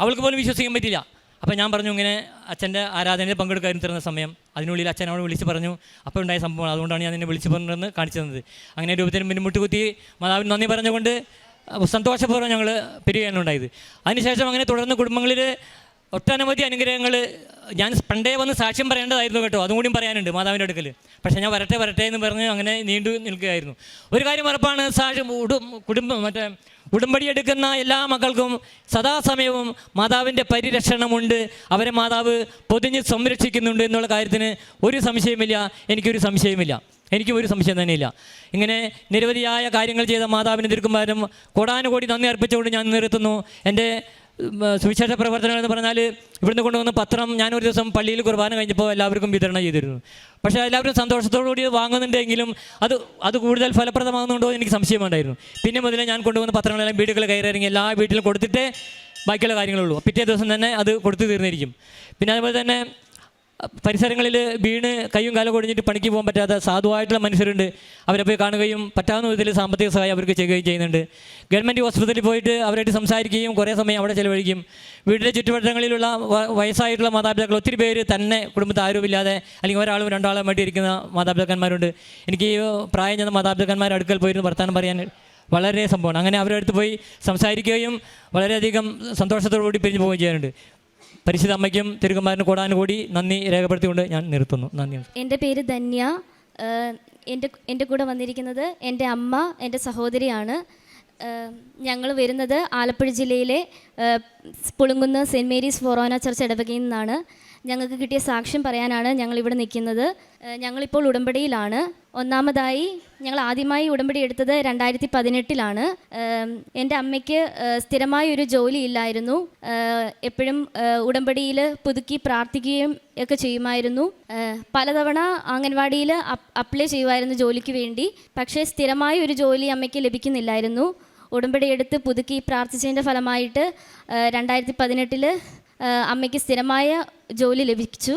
അവൾക്ക് പോലും വിശ്വസിക്കാൻ പറ്റില്ല. അപ്പോൾ ഞാൻ പറഞ്ഞു ഇങ്ങനെ അച്ഛൻ്റെ ആരാധനയിൽ പങ്കെടുക്കാൻ തരുന്ന സമയം അതിനുള്ളിൽ അച്ഛൻ അവൾ വിളിച്ച് പറഞ്ഞു അപ്പോൾ ഉണ്ടായ സംഭവമാണ്, അതുകൊണ്ടാണ് ഞാൻ നിന്നെ വിളിച്ച് പറഞ്ഞതെന്ന് കാണിച്ചു തന്നത്. അങ്ങനെ രൂപത്തിന് മുന്നിൽ കുത്തി മാതാവിന് നന്ദി പറഞ്ഞുകൊണ്ട് സന്തോഷപൂർവ്വം ഞങ്ങൾ പിരിയുകയാണ് ഉണ്ടായത്. അതിനുശേഷം അങ്ങനെ തുടർന്ന് കുടുംബങ്ങളിൽ ഒട്ടനവധി അനുഗ്രഹങ്ങൾ ഞാൻ പണ്ടേ വന്ന് സാക്ഷ്യം പറയേണ്ടതായിരുന്നു കേട്ടോ, അതും കൂടിയും പറയാനുണ്ട് മാതാവിൻ്റെ അടുക്കൽ. പക്ഷേ ഞാൻ വരട്ടെ എന്ന് പറഞ്ഞ് അങ്ങനെ നീണ്ടു നിൽക്കുകയായിരുന്നു. ഒരു കാര്യം ഉറപ്പാണ്, ഉടമ്പടി എടുക്കുന്ന എല്ലാ മക്കൾക്കും സദാസമയവും മാതാവിൻ്റെ പരിരക്ഷണമുണ്ട്. അവരെ മാതാവ് പൊതിഞ്ഞ് സംരക്ഷിക്കുന്നുണ്ട് എന്നുള്ള കാര്യത്തിന് ഒരു സംശയമില്ല. എനിക്കും ഒരു സംശയം തന്നെയില്ല. ഇങ്ങനെ നിരവധിയായ കാര്യങ്ങൾ ചെയ്ത മാതാവിന് തിരുക്കുമാരും കോടാനുകോടി നന്ദി അർപ്പിച്ചുകൊണ്ട് ഞാൻ നിർത്തുന്നു. എൻ്റെ സുവിശേഷ പ്രവർത്തനങ്ങൾ എന്ന് പറഞ്ഞാൽ ഇവിടുന്ന് കൊണ്ടുവന്ന പത്രം ഞാനൊരു ദിവസം പള്ളിയിൽ കുർബാന കഴിഞ്ഞപ്പോൾ എല്ലാവർക്കും വിതരണം ചെയ്തിരുന്നു. പക്ഷേ എല്ലാവരും സന്തോഷത്തോടുകൂടി വാങ്ങുന്നുണ്ടെങ്കിലും അത് കൂടുതൽ ഫലപ്രദമാകുന്നുണ്ടോ എന്ന് എനിക്ക് സംശയമുണ്ടായിരുന്നു. പിന്നെ മുതലേ ഞാൻ കൊണ്ടുവന്ന പത്രങ്ങളെല്ലാം വീടുകൾ കയറിയിറങ്ങി എല്ലാ വീട്ടിലും കൊടുത്തിട്ടേ ബാക്കിയുള്ള കാര്യങ്ങളുള്ളൂ. പിറ്റേ ദിവസം തന്നെ അത് കൊടുത്തു തീർന്നിരിക്കും. പിന്നെ അതുപോലെ തന്നെ പരിസരങ്ങളിൽ വീണ് കയ്യും കാലം കൊടിഞ്ഞിട്ട് പണിക്ക് പോകാൻ പറ്റാത്ത സാധുവായിട്ടുള്ള മനുഷ്യരുണ്ട്. അവരെ പോയി കാണുകയും പറ്റാവുന്ന വിധത്തിൽ സാമ്പത്തിക സഹായം അവർക്ക് ചെയ്യുകയും ചെയ്യുന്നുണ്ട്. ഗവൺമെൻറ് ഹോസ്പിറ്റലിൽ പോയിട്ട് അവരായിട്ട് സംസാരിക്കുകയും കുറേ സമയം അവിടെ ചിലവഴിക്കും. വീട്ടിലെ ചുറ്റുവട്ടങ്ങളിലുള്ള വയസ്സായിട്ടുള്ള മാതാപിതാക്കൾ ഒത്തിരി പേര് തന്നെ കുടുംബത്തിൽ ആരുമില്ലാതെ അല്ലെങ്കിൽ ഒരാളും രണ്ടാളും വേണ്ടി ഇരിക്കുന്ന മാതാപിതാക്കന്മാരുണ്ട്. എനിക്ക് ഈ പ്രായം ചെന്ന മാതാപിതാക്കന്മാരുടെ അടുക്കൽ പോയിരുന്ന് വർത്തമാനം പറയാൻ വളരെ സംഭവമാണ്. അങ്ങനെ അവരുടെ അടുത്ത് പോയി സംസാരിക്കുകയും വളരെയധികം സന്തോഷത്തോടുകൂടി പിരിഞ്ഞു പോവുകയും ചെയ്യാറുണ്ട്. പരിശുദ്ധ അമ്മയ്ക്കും തിരുക്കുമാരനും കോടാനുകൂടി നന്ദി രേഖപ്പെടുത്തിക്കൊണ്ട് ഞാൻ നിർത്തുന്നു. നന്ദി. എൻ്റെ പേര് ധന്യ. എൻ്റെ കൂടെ വന്നിരിക്കുന്നത് എൻ്റെ അമ്മ, എൻ്റെ സഹോദരിയാണ്. ഞങ്ങൾ വരുന്നത് ആലപ്പുഴ ജില്ലയിലെ പുളുങ്കുന്ന് സെൻറ്റ് മേരീസ് ഫൊറോന ചർച്ച് ഇടവകയിൽ നിന്നാണ്. ഞങ്ങൾക്ക് കിട്ടിയ സാക്ഷ്യം പറയാനാണ് ഞങ്ങളിവിടെ നിൽക്കുന്നത്. ഞങ്ങളിപ്പോൾ ഉടമ്പടിയിലാണ്. ഒന്നാമതായി ഞങ്ങൾ ആദ്യമായി ഉടമ്പടി എടുത്തത് 2018 എൻ്റെ അമ്മയ്ക്ക് സ്ഥിരമായ ഒരു ജോലി ഇല്ലായിരുന്നു. എപ്പോഴും ഉടമ്പടിയിൽ പുതുക്കി പ്രാർത്ഥിക്കുകയും ഒക്കെ ചെയ്യുമായിരുന്നു. പലതവണ അംഗൻവാടിയിൽ അപ്ലൈ ചെയ്യുമായിരുന്നു ജോലിക്ക് വേണ്ടി. പക്ഷേ സ്ഥിരമായ ഒരു ജോലി അമ്മയ്ക്ക് ലഭിക്കുന്നില്ലായിരുന്നു. ഉടമ്പടി എടുത്ത് പുതുക്കി പ്രാർത്ഥിച്ചതിൻ്റെ ഫലമായിട്ട് 2018 അമ്മയ്ക്ക് സ്ഥിരമായ ജോലി ലഭിച്ചു.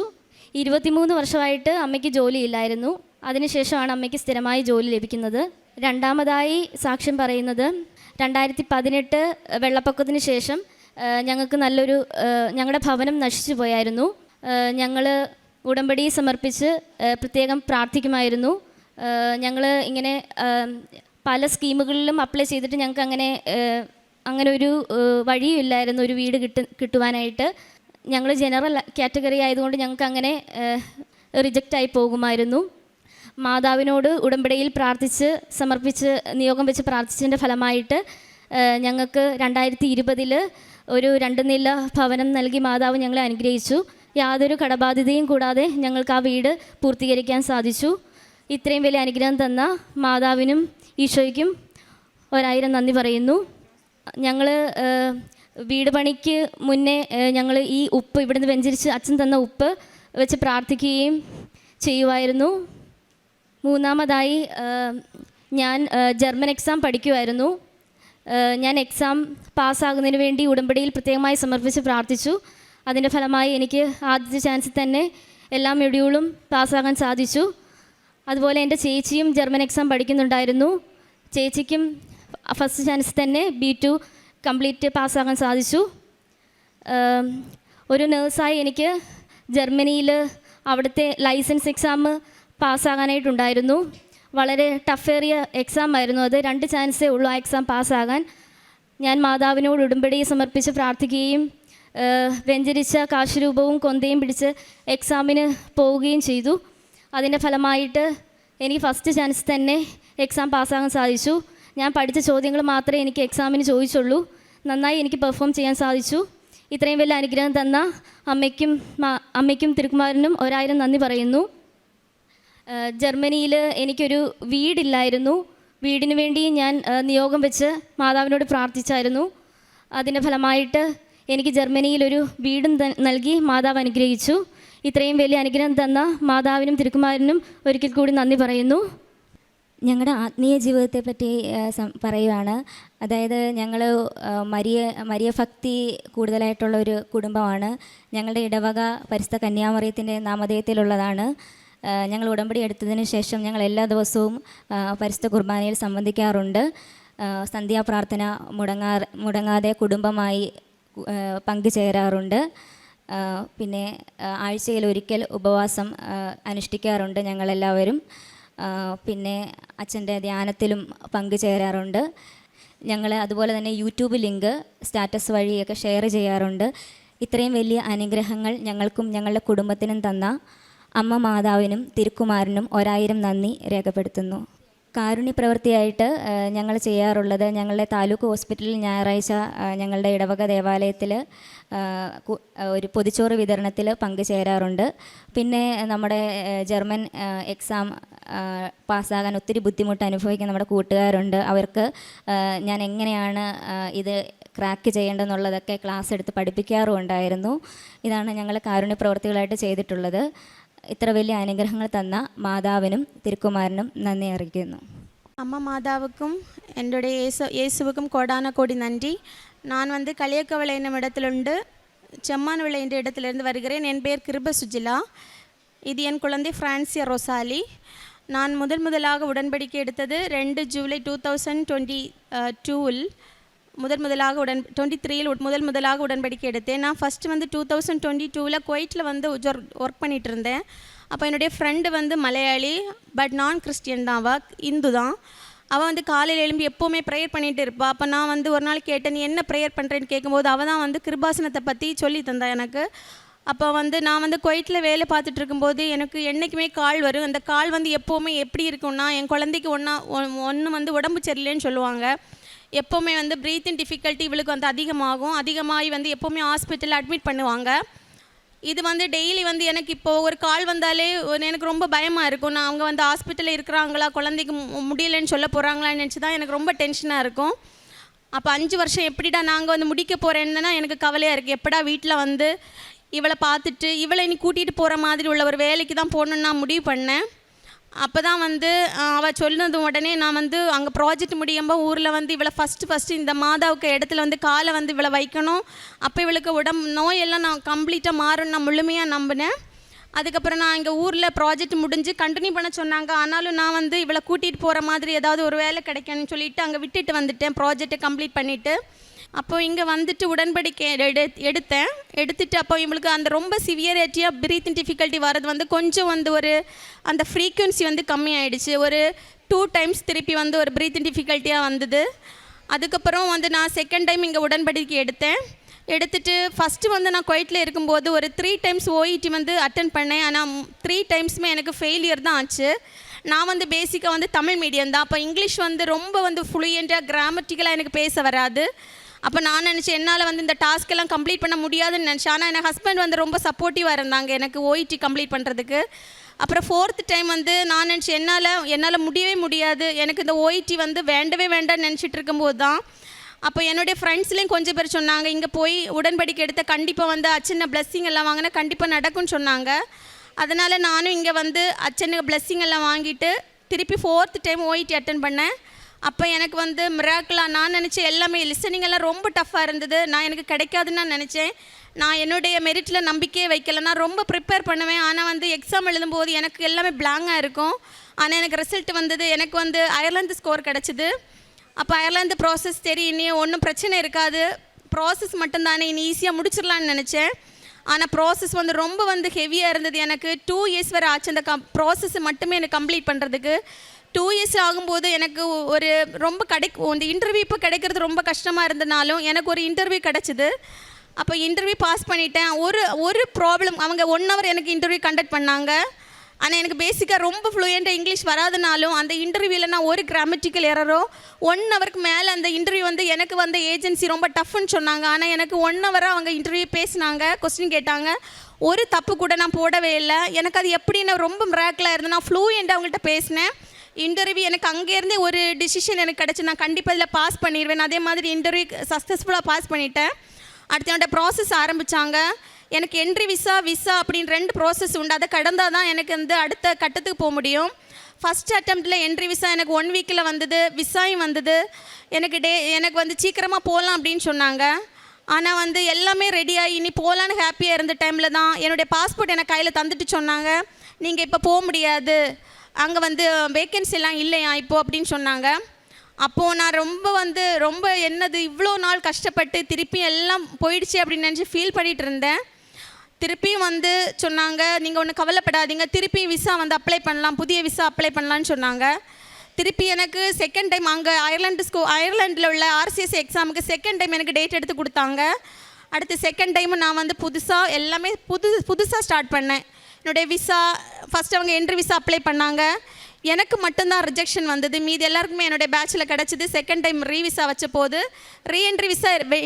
23 വർഷമായിട്ട് അമ്മയ്ക്ക് ജോലി ഇല്ലായിരുന്നു. അതിനുശേഷമാണ് അമ്മയ്ക്ക് സ്ഥിരമായ ജോലി ലഭിക്കുന്നത്. രണ്ടാമതായി സാക്ഷ്യം പറയുന്നത് 2018 വെള്ളപ്പൊക്കത്തിന് ശേഷം ഞങ്ങൾക്ക് ഞങ്ങളുടെ ഭവനം നശിച്ചു പോയായിരുന്നു. ഞങ്ങൾ ഉടമ്പടി സമർപ്പിച്ച് പ്രത്യേകം പ്രാർത്ഥിക്കുമായിരുന്നു. ഞങ്ങൾ ഇങ്ങനെ പല സ്കീമുകളിലും അപ്ലൈ ചെയ്തിട്ട് ഞങ്ങൾക്ക് അങ്ങനെ ഒരു വഴിയും ഇല്ലായിരുന്നു ഒരു വീട് കിട്ടുവാനായിട്ട്. ഞങ്ങൾ ജനറൽ കാറ്റഗറി ആയതുകൊണ്ട് ഞങ്ങൾക്ക് അങ്ങനെ റിജക്റ്റായി പോകുമായിരുന്നു. മാതാവിനോട് ഉടമ്പടിയിൽ സമർപ്പിച്ച് നിയോഗം വെച്ച് പ്രാർത്ഥിച്ചതിൻ്റെ ഫലമായിട്ട് ഞങ്ങൾക്ക് 2020 ഒരു 2 നില ഭവനം നൽകി മാതാവ് ഞങ്ങളെ അനുഗ്രഹിച്ചു. യാതൊരു കടബാധ്യതയും കൂടാതെ ഞങ്ങൾക്ക് ആ വീട് പൂർത്തീകരിക്കാൻ സാധിച്ചു. ഇത്രയും വലിയ അനുഗ്രഹം തന്ന മാതാവിനും ഈശോയ്ക്കും 1000 നന്ദി പറയുന്നു. ഞങ്ങൾ വീട് പണിക്ക് മുന്നേ ഞങ്ങൾ ഈ ഉപ്പ് ഇവിടുന്ന് വെഞ്ചരിച്ച് അച്ഛൻ തന്ന ഉപ്പ് വെച്ച് പ്രാർത്ഥിക്കുകയും ചെയ്യുമായിരുന്നു. മൂന്നാമതായി ഞാൻ ജർമ്മൻ എക്സാം പഠിക്കുമായിരുന്നു. ഞാൻ എക്സാം പാസ്സാകുന്നതിന് വേണ്ടി ഉടമ്പടിയിൽ പ്രത്യേകമായി സമർപ്പിച്ച് പ്രാർത്ഥിച്ചു. അതിൻ്റെ ഫലമായി എനിക്ക് ആദ്യത്തെ ചാൻസിൽ തന്നെ എല്ലാ മൊഡ്യൂളും പാസ്സാകാൻ സാധിച്ചു. അതുപോലെ എൻ്റെ ചേച്ചിയും ജർമ്മൻ എക്സാം പഠിക്കുന്നുണ്ടായിരുന്നു. ചേച്ചിക്കും ഫസ്റ്റ് ചാൻസിൽ തന്നെ B2 കംപ്ലീറ്റ് പാസ്സാകാൻ സാധിച്ചു. ഒരു നേഴ്സായി എനിക്ക് ജർമ്മനിയിൽ അവിടുത്തെ ലൈസൻസ് എക്സാം പാസ്സാകാനായിട്ടുണ്ടായിരുന്നു. വളരെ ടഫേറിയ എക്സാം ആയിരുന്നു അത്. 2 ചാൻസേ ഉള്ളൂ ആ എക്സാം പാസ്സാകാൻ. ഞാൻ മാതാവിനോട് ഉടമ്പടി സമർപ്പിച്ച് പ്രാർത്ഥിക്കുകയും വെഞ്ചരിച്ച കാശുരൂപവും കൊന്തയും പിടിച്ച് എക്സാമിന് പോവുകയും ചെയ്തു. അതിൻ്റെ ഫലമായിട്ട് എനിക്ക് ഫസ്റ്റ് ചാൻസ് തന്നെ എക്സാം പാസ്സാകാൻ സാധിച്ചു. ഞാൻ പഠിച്ച ചോദ്യങ്ങൾ മാത്രമേ എനിക്ക് എക്സാമിന് ചോദിച്ചുള്ളൂ. നന്നായി എനിക്ക് പെർഫോം ചെയ്യാൻ സാധിച്ചു. ഇത്രയും വലിയ അനുഗ്രഹം തന്ന അമ്മയ്ക്കും തിരുക്കുമാരനും 1000 നന്ദി പറയുന്നു. ജർമ്മനിയിൽ എനിക്കൊരു വീടില്ലായിരുന്നു. വീടിന് വേണ്ടി ഞാൻ നിയോഗം വെച്ച് മാതാവിനോട് പ്രാർത്ഥിച്ചായിരുന്നു. അതിൻ്റെ ഫലമായിട്ട് എനിക്ക് ജർമ്മനിയിലൊരു വീടും നൽകി മാതാവ് അനുഗ്രഹിച്ചു. ഇത്രയും വലിയ അനുഗ്രഹം തന്ന മാതാവിനും തിരുക്കുമാരനും ഒരിക്കൽ കൂടി നന്ദി പറയുന്നു. ഞങ്ങളുടെ ആത്മീയ ജീവിതത്തെ പറ്റി പറയുവാണ്. അതായത് ഞങ്ങൾ മരിയ ഭക്തി കൂടുതലായിട്ടുള്ള ഒരു കുടുംബമാണ്. ഞങ്ങളുടെ ഇടവക പരിശുദ്ധ കന്യാമറിയത്തിൻ്റെ നാമധേയത്തിലുള്ളതാണ്. ഞങ്ങൾ ഉടമ്പടി എടുത്തതിന് ശേഷം ഞങ്ങൾ എല്ലാ ദിവസവും പരിശുദ്ധ കുർബാനയിൽ സംബന്ധിക്കാറുണ്ട്. സന്ധ്യാപ്രാർത്ഥന മുടങ്ങാതെ കുടുംബമായി പങ്കുചേരാറുണ്ട്. പിന്നെ ആഴ്ചയിൽ ഒരിക്കൽ ഉപവാസം അനുഷ്ഠിക്കാറുണ്ട് ഞങ്ങളെല്ലാവരും. പിന്നെ അച്ഛൻ്റെ ധ്യാനത്തിലും പങ്കുചേരാറുണ്ട്. ഞങ്ങൾ അതുപോലെ തന്നെ യൂട്യൂബ് ലിങ്ക് സ്റ്റാറ്റസ് വഴിയൊക്കെ ഷെയർ ചെയ്യാറുണ്ട്. ഇത്രയും വലിയ അനുഗ്രഹങ്ങൾ ഞങ്ങൾക്കും ഞങ്ങളുടെ കുടുംബത്തിനും തന്ന അമ്മ മാതാവിനും തിരുക്കുമാരനും 1000 നന്ദി രേഖപ്പെടുത്തുന്നു. കാരുണ്യ പ്രവൃത്തിയായിട്ട് ഞങ്ങൾ ചെയ്യാറുള്ളത്, ഞങ്ങളുടെ താലൂക്ക് ഹോസ്പിറ്റലിൽ ഞായറാഴ്ച ഞങ്ങളുടെ ഇടവക ദേവാലയത്തിൽ ഒരു പൊതിച്ചോറ് വിതരണത്തിൽ പങ്കുചേരാറുണ്ട്. പിന്നെ നമ്മുടെ ജർമ്മൻ എക്സാം പാസ്സാകാൻ ഒത്തിരി ബുദ്ധിമുട്ട് അനുഭവിക്കുന്ന നമ്മുടെ കൂട്ടുകാരുണ്ട്. അവർക്ക് ഞാൻ എങ്ങനെയാണ് ഇത് ക്രാക്ക് ചെയ്യേണ്ടതെന്നുള്ളതൊക്കെ ക്ലാസ് എടുത്ത് പഠിപ്പിക്കാറുമുണ്ടായിരുന്നു. ഇതാണ് ഞങ്ങൾ കാരുണ്യ പ്രവൃത്തികളായിട്ട് ചെയ്തിട്ടുള്ളത്. ഇത്ര വലിയ അനുഗ്രഹങ്ങൾ തന്ന മാതാവിനും തിരുക്കുമാരനും നന്ദി അറിയിക്കുന്നു. அம்மா மாதாவுக்கும் என்னுடைய இயேசுவுக்கும் கோடான கோடி நன்றி. நான் வந்து களியக்கவளை என்னும் இடத்திலுண்டு செம்மான்விளை என்ற இடத்திலிருந்து வருகிறேன். என் பேர் கிருப சுஜிலா. இது என் குழந்தை ஃப்ரான்சியா ரொசாலி. நான் முதலாக உடன்படிக்கை எடுத்தது 2 ஜூலை 2022 முதலாக 23 முதலாக உடன்படிக்கை எடுத்தேன். நான் ஃபஸ்ட்டு வந்து 2022 குவைட்டில் வந்து ஒர்க் பண்ணிகிட்டு இருந்தேன். அப்போ என்னுடைய ஃப்ரெண்டு வந்து மலையாளி, பட் நான் கிறிஸ்டியன் தான், அவள் இந்து தான். அவள் வந்து காலையில் எழும்பி எப்போவுமே ப்ரேயர் பண்ணிகிட்டு இருப்பாள். அப்போ நான் வந்து ஒரு நாள் கேட்டேன், நீ என்ன ப்ரேயர் பண்ணுறேன்னு கேட்கும்போது அவள் தான் வந்து கிருபாசனத்தை பற்றி சொல்லி தந்தா எனக்கு. அப்போ வந்து நான் வந்து குவைட்டில் வேலை பார்த்துட்டு இருக்கும்போது எனக்கு என்றைக்குமே கால் வரும். அந்த கால் வந்து எப்போவுமே எப்படி இருக்கும்னா, என் குழந்தைக்கு ஒன்று வந்து உடம்பு சரியில்லைன்னு சொல்லுவாங்க. எப்போவுமே வந்து ப்ரீத்திங் டிஃபிகல்ட்டி இவளுக்கு வந்து அதிகமாகி வந்து எப்போவுமே ஹாஸ்பிட்டலில் அட்மிட் பண்ணுவாங்க. இது வந்து டெய்லி வந்து எனக்கு இப்போது ஒரு கால் வந்தாலே எனக்கு ரொம்ப பயமாக இருக்கும். நான் அவங்க வந்து ஹாஸ்பிட்டலில் இருக்கிறாங்களா, குழந்தைக்கு முடியலைன்னு சொல்ல போகிறாங்களான்னு நினச்சி தான் எனக்கு ரொம்ப டென்ஷனாக இருக்கும். அப்போ 5 வருஷம் எப்படிடா நாங்கள் வந்து முடிக்க போகிறேன்னு தான் எனக்கு கவலையாக இருக்குது. எப்படா வீட்டில் வந்து இவளை பார்த்துட்டு இவளை நீ கூட்டிகிட்டு போகிற மாதிரி உள்ள ஒரு வேலைக்கு தான் போகணுன்னு நான் முடிவு பண்ணேன். அப்போ தான் வந்து அவள் சொன்னது உடனே நான் வந்து அங்கே ப்ராஜெக்ட் முடியும்போது ஊரில் வந்து இவளை ஃபஸ்ட்டு இந்த மாதாவுக்கு இடத்துல வந்து காலை வந்து இவளை வைக்கணும். அப்போ இவளுக்கு நோயெல்லாம் நான் கம்ப்ளீட்டாக மாறும்னு நான் முழுமையாக நம்பினேன். அதுக்கப்புறம் நான் இங்கே ஊரில் ப்ராஜெக்ட் முடிஞ்சு கண்டினியூ பண்ண சொன்னாங்க. ஆனாலும் நான் வந்து இவளை கூட்டிகிட்டு போகிற மாதிரி ஏதாவது ஒரு வேலை கிடைக்கணும்னு சொல்லிவிட்டு அங்கே விட்டுட்டு வந்துட்டேன் ப்ராஜெக்டை கம்ப்ளீட் பண்ணிவிட்டு. அப்போ இங்கே வந்துட்டு உடன்படிக்கை எடுத்துட்டு அப்போ இவளுக்கு அந்த ரொம்ப சிவியரிட்டியாக ப்ரீத்திங் டிஃபிகல்ட்டி வர்றது வந்து கொஞ்சம் வந்து ஒரு அந்த ஃப்ரீக்வன்சி வந்து கம்மியாயிடுச்சு. ஒரு 2 டைம்ஸ் திருப்பி வந்து ஒரு ப்ரீத்திங் டிஃபிகல்ட்டியாக வந்தது. அதுக்கப்புறம் வந்து நான் செகண்ட் டைம் இங்கே உடன்படிக்கை எடுத்துட்டு ஃபஸ்ட்டு வந்து நான் குவைட்டில் இருக்கும்போது ஒரு 3 டைம்ஸ் ஓஇடி வந்து அட்டன் பண்ணேன். ஆனால் 3 டைம்ஸுமே எனக்கு ஃபெயிலியர் தான் ஆச்சு. நான் வந்து பேசிக்காக வந்து தமிழ் மீடியம் தான். அப்போ இங்கிலீஷ் வந்து ரொம்ப வந்து ஃப்ளூயண்ட்டாக கிராமட்டிக்கலாக எனக்கு பேச வராது. அப்போ நான் நினச்சேன் என்னால் வந்து இந்த டாஸ்க்கெல்லாம் கம்ப்ளீட் பண்ண முடியாதுன்னு நினச்சேன். ஆனால் என் ஹஸ்பண்ட் வந்து ரொம்ப சப்போர்ட்டிவாக இருந்தாங்க எனக்கு ஓஇடி கம்ப்ளீட் பண்ணுறதுக்கு. அப்புறம் 4th டைம் வந்து நான் நினச்சேன் என்னால் முடியவே முடியாது, எனக்கு இந்த ஓஇடி வந்து வேண்டவே வேண்டாம்னு நினச்சிட்டு இருக்கும்போது தான் அப்போ என்னுடைய ஃப்ரெண்ட்ஸ்லேயும் கொஞ்சம் பேர் சொன்னாங்க, இங்கே போய் உடன்படிக்கை எடுத்த கண்டிப்பாக வந்து அச்சனை பிளெஸ்ஸிங் எல்லாம் வாங்கினா கண்டிப்பாக நடக்கும்னு சொன்னாங்க. அதனால் நானும் இங்கே வந்து அச்சனுக்கு பிளெஸ்ஸிங் எல்லாம் வாங்கிட்டு திருப்பி 4th டைம் ஓஇடி அட்டன் பண்ணேன். அப்போ எனக்கு வந்து மிராக்கிளாக நான் நினச்சேன் எல்லாமே லிசனிங் எல்லாம் ரொம்ப டஃப்பாக இருந்தது. நான் எனக்கு கிடைக்காதுன்னு நான் நினச்சேன். நான் என்னுடைய மெரிட்டில் நம்பிக்கையே வைக்கல. நான் ரொம்ப ப்ரிப்பேர் பண்ணுவேன். ஆனால் வந்து எக்ஸாம் எழுதும்போது எனக்கு எல்லாமே பிளாங்காக இருக்கும். ஆனால் எனக்கு ரிசல்ட் வந்தது, எனக்கு வந்து அயர்லாந்து ஸ்கோர் கிடச்சிது. அப்போ அயர்லாந்து ப்ராசஸ் சரி இனி ஒன்றும் பிரச்சனை இருக்காது, ப்ராசஸ் மட்டும்தானே இனி ஈஸியாக முடிச்சிடலான்னு நினச்சேன். ஆனால் ப்ராசஸ் வந்து ரொம்ப வந்து ஹெவியாக இருந்தது. எனக்கு 2 இயர்ஸ் வரை ஆச்சு அந்த ப்ராசஸ் மட்டுமே எனக்கு கம்ப்ளீட் பண்ணுறதுக்கு. 2 இயர்ஸ் ஆகும்போது எனக்கு ஒரு ரொம்ப இந்த இன்டர்வியூ இப்போ கிடைக்கிறது ரொம்ப கஷ்டமாக இருந்தனாலும் எனக்கு ஒரு இன்டர்வியூ கிடச்சிது. அப்போ இன்டர்வியூ பாஸ் பண்ணிட்டேன். ஒரு ப்ராப்ளம், அவங்க 1 hour எனக்கு இன்டர்வியூ கண்டக்ட் பண்ணாங்க. ஆனால் எனக்கு பேசிக்காக ரொம்ப ஃப்ளூயண்ட்டாக இங்கிலீஷ் வராதுனாலும் அந்த இன்டர்வியூவில் நான் ஒரு கிராமட்டிக்கல் எரரோ 1 hourக்கு மேலே அந்த இன்டர்வியூ வந்து எனக்கு வந்து ஏஜென்சி ரொம்ப டஃப்னு சொன்னாங்க. ஆனால் எனக்கு 1 hour அவங்க இன்டர்வியூ பேசினாங்க, கொஸ்டின் கேட்டாங்க, ஒரு தப்பு கூட நான் போடவே இல்லை. எனக்கு அது எப்படின்னு ரொம்ப மிராக்கிளாக இருந்தது. நான் ஃப்ளூயண்ட்டாக அவங்கள்ட்ட பேசினேன். இன்டர்வியூ எனக்கு அங்கேருந்தே ஒரு டிசிஷன் எனக்கு கிடச்சி, நான் கண்டிப்பாக இதில் பாஸ் பண்ணிடுவேன். அதே மாதிரி இன்டர்வியூ சக்ஸஸ்ஃபுல்லாக பாஸ் பண்ணிட்டேன். அடுத்து என்னோட ப்ராசஸ் ஆரம்பித்தாங்க. எனக்கு என்ட்ரி விசா அப்படின்னு 2 ப்ராசஸ் உண்டு. அதை கடந்தால் தான் எனக்கு வந்து அடுத்த கட்டத்துக்கு போக முடியும். ஃபஸ்ட் அட்டெம்ப்டில் என்ட்ரி விசா எனக்கு 1 வீக்கில் வந்தது, விசாயும் வந்தது. எனக்கு வந்து சீக்கிரமாக போகலாம் அப்படின்னு சொன்னாங்க. ஆனால் வந்து எல்லாமே ரெடியாகி இனி போகலான்னு ஹாப்பியாக இருந்த டைமில் தான் என்னுடைய பாஸ்போர்ட் எனக்கு கையில் தந்துட்டு சொன்னாங்க, நீங்கள் இப்போ போக முடியாது, அங்கே வந்து வேக்கன்சிலாம் இல்லையா இப்போது அப்படின்னு சொன்னாங்க. அப்போது நான் ரொம்ப என்னது இவ்வளோ நாள் கஷ்டப்பட்டு திருப்பி எல்லாம் போயிடுச்சு அப்படின்னு நினச்சி ஃபீல் பண்ணிகிட்டு இருந்தேன். திருப்பியும் வந்து சொன்னாங்க, நீங்கள் ஒன்றும் கவலைப்படாதீங்க, திருப்பி விசா வந்து அப்ளை பண்ணலாம், புதிய விசா அப்ளை பண்ணலான்னு சொன்னாங்க. திருப்பி எனக்கு செகண்ட் டைம் அங்கே அயர்லாண்டில் உள்ள RCS எக்ஸாமுக்கு செகண்ட் டைம் எனக்கு டேட் எடுத்து கொடுத்தாங்க. அடுத்து செகண்ட் டைமும் நான் வந்து புதுசாக எல்லாமே புதுசாக ஸ்டார்ட் பண்ணேன். என்னுடைய விசா ஃபஸ்ட்டு அவங்க என்ட்ரி விசா அப்ளை பண்ணாங்க. எனக்கு மட்டும்தான் ரிஜெக்ஷன் வந்தது, மீதி எல்லாருக்குமே என்னுடைய பேட்சில் கிடச்சிது. செகண்ட் டைம் விசா வச்ச போது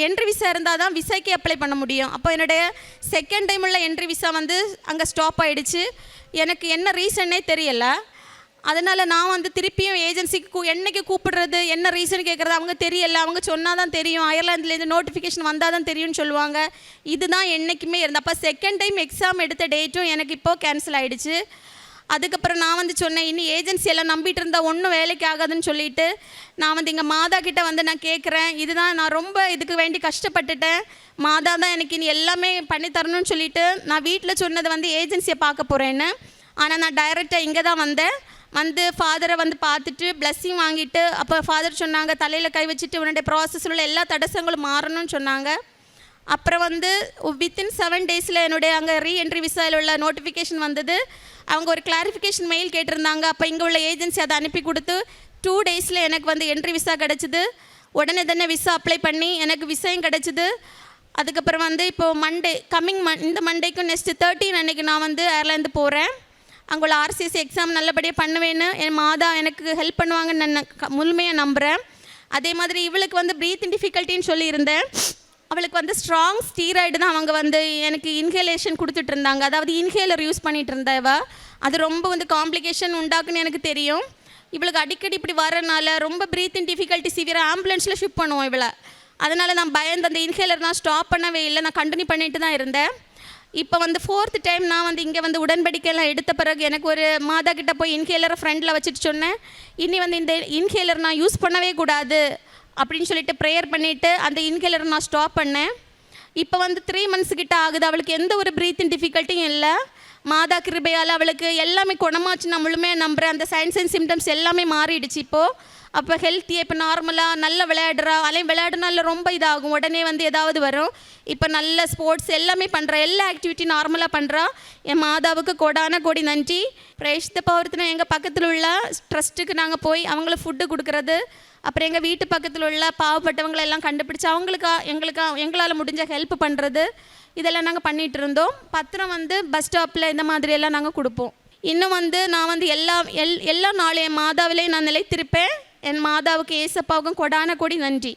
என்ட்ரி விசா இருந்தால் தான் விசாக்கே அப்ளை பண்ண முடியும். அப்போ என்னுடைய செகண்ட் டைம் உள்ள என்ட்ரி விசா வந்து அங்கே ஸ்டாப் ஆகிடுச்சு. எனக்கு என்ன ரீசன்னே தெரியலை. அதனால் நான் வந்து திருப்பியும் ஏஜென்சிக்கு என்னைக்கு கூப்பிடுறது, என்ன ரீசன் கேட்குறது, அவங்க தெரியலை, அவங்க சொன்னால் தான் தெரியும், அயர்லாந்துலேருந்து நோட்டிஃபிகேஷன் வந்தால் தான் தெரியும்னு சொல்லுவாங்க. இதுதான் என்றைக்குமே இருந்தது. அப்போ செகண்ட் டைம் எக்ஸாம் எடுத்த டேட்டும் எனக்கு இப்போது கேன்சல் ஆகிடுச்சு. அதுக்கப்புறம் நான் வந்து சொன்னேன், இனி ஏஜென்சி எல்லாம் நம்பிட்டு இருந்தால் ஒன்றும் வேலைக்கு ஆகாதுன்னு சொல்லிட்டு நான் வந்து இங்கே மாதா கிட்டே வந்து நான் கேட்குறேன். இதுதான் நான் ரொம்ப இதுக்கு வேண்டி கஷ்டப்பட்டுட்டேன், மாதா தான் எனக்கு இனி எல்லாமே பண்ணி தரணும்னு சொல்லிட்டு நான் வீட்டில் சொன்னது வந்து ஏஜென்சியை பார்க்க போகிறேன்னு. ஆனால் நான் டைரெக்டாக இங்கே தான் வந்து ஃபாதரை வந்து பார்த்துட்டு பிளஸ்ஸிங் வாங்கிட்டு, அப்போ ஃபாதர் சொன்னாங்க, தலையில் கை வச்சுட்டு உன்னுடைய ப்ராசஸில் உள்ள எல்லா தடசங்களும் மாறணும்னு சொன்னாங்க. அப்புறம் வந்து வித்தின் 7 டேஸில் என்னுடைய அங்கே ரீஎன்ட்ரி விசாவில் உள்ள நோட்டிஃபிகேஷன் வந்தது. அவங்க ஒரு கிளாரிஃபிகேஷன் மெயில் கேட்டிருந்தாங்க. அப்போ இங்கே உள்ள ஏஜென்சி அதை அனுப்பி கொடுத்து 2 டேஸில் எனக்கு வந்து என்ட்ரி விசா கிடச்சிது. உடனே தானே விசா அப்ளை பண்ணி எனக்கு விசாயும் கிடச்சிது. அதுக்கப்புறம் வந்து இப்போது இந்த மண்டேக்கும் நெக்ஸ்ட்டு 13 அன்றைக்கி நான் வந்து அயர்லாந்து போகிறேன். அங்குள்ள RCS எக்ஸாம் நல்லபடியாக பண்ணுவேன்னு என் மாதா எனக்கு ஹெல்ப் பண்ணுவாங்கன்னு நான் முழுமையாக நம்புகிறேன். அதே மாதிரி இவளுக்கு வந்து ப்ரீத்திங் டிஃபிகல்ட்டின்னு சொல்லியிருந்தேன். அவளுக்கு வந்து ஸ்ட்ராங் ஸ்டீராய்டு தான் அவங்க வந்து எனக்கு இன்ஹேலேஷன் கொடுத்துட்டு இருந்தாங்க. அதாவது இன்ஹேலர் யூஸ் பண்ணிகிட்டு இருந்தவ. அது ரொம்ப வந்து காம்ப்ளிகேஷன் உண்டாக்குன்னு எனக்கு தெரியும். இவளுக்கு அடிக்கடி இப்படி வரனால ரொம்ப ப்ரீத்திங் டிஃபிகல்ட்டி சிவியராக ஆம்புலன்ஸில் ஷிஃப்ட் பண்ணுவோம் இவளை. அதனால் நான் பயந்து அந்த இன்ஹேலர் நான் ஸ்டாப் பண்ணவே இல்லை, நான் கண்டினியூ பண்ணிட்டு தான் இருந்தேன். இப்போ வந்து 4th டைம் நான் வந்து இங்கே வந்து உடன்படிக்கையெல்லாம் எடுத்த பிறகு எனக்கு ஒரு மாதா கிட்டே போய் இன்ஹேலரை ஃப்ரெண்டில் வச்சுட்டு சொன்னேன், இனி வந்து இந்த இன்ஹேலர் நான் யூஸ் பண்ணவே கூடாது அப்படின்னு சொல்லிட்டு ப்ரேயர் பண்ணிவிட்டு அந்த இன்ஹேலரை நான் ஸ்டாப் பண்ணேன். இப்போ வந்து 3 months கிட்ட ஆகுது. அவளுக்கு எந்த ஒரு ப்ரீத்திங் டிஃபிகல்ட்டியும் இல்லை. மாதா கிருபையால் அவளுக்கு எல்லாமே குணமாச்சு, நான் முழுமையாக நம்புகிறேன். அந்த சைன்ஸ் அண்ட் சிம்டம்ஸ் எல்லாமே மாறிடுச்சு இப்போது. அப்போ ஹெல்த்தியாக இப்போ நார்மலாக நல்லா விளையாடுறா. விளையாடுனால ரொம்ப இதாகும், உடனே வந்து ஏதாவது வரும். இப்போ நல்ல ஸ்போர்ட்ஸ் எல்லாமே பண்ணுறா, எல்லா ஆக்டிவிட்டி நார்மலாக பண்ணுறா. என் மாதாவுக்கு கோடான கோடி நன்றி. பிரேஷித்த பௌர்த்தினா எங்கள் பக்கத்தில் உள்ள ட்ரஸ்ட்டுக்கு நாங்கள் போய் அவங்களுக்கு ஃபுட்டு கொடுக்குறது, அப்புறம் எங்கள் வீட்டு பக்கத்தில் உள்ள பாவப்பட்டவங்களை எல்லாம் கண்டுபிடிச்சி எங்களால் முடிஞ்ச ஹெல்ப் பண்ணுறது, இதெல்லாம் நாங்கள் பண்ணிகிட்டு இருந்தோம். பத்திரம் வந்து பஸ் ஸ்டாப்பில் இந்த மாதிரியெல்லாம் நாங்கள் கொடுப்போம். இன்னும் வந்து நான் வந்து எல்லா நாளும் என் மாதாவிலே நான் நிலைத்திருப்பேன். என் மாதாவுக்கு ஏசப்பாவுக்கும் கொடான கொடி நன்றி.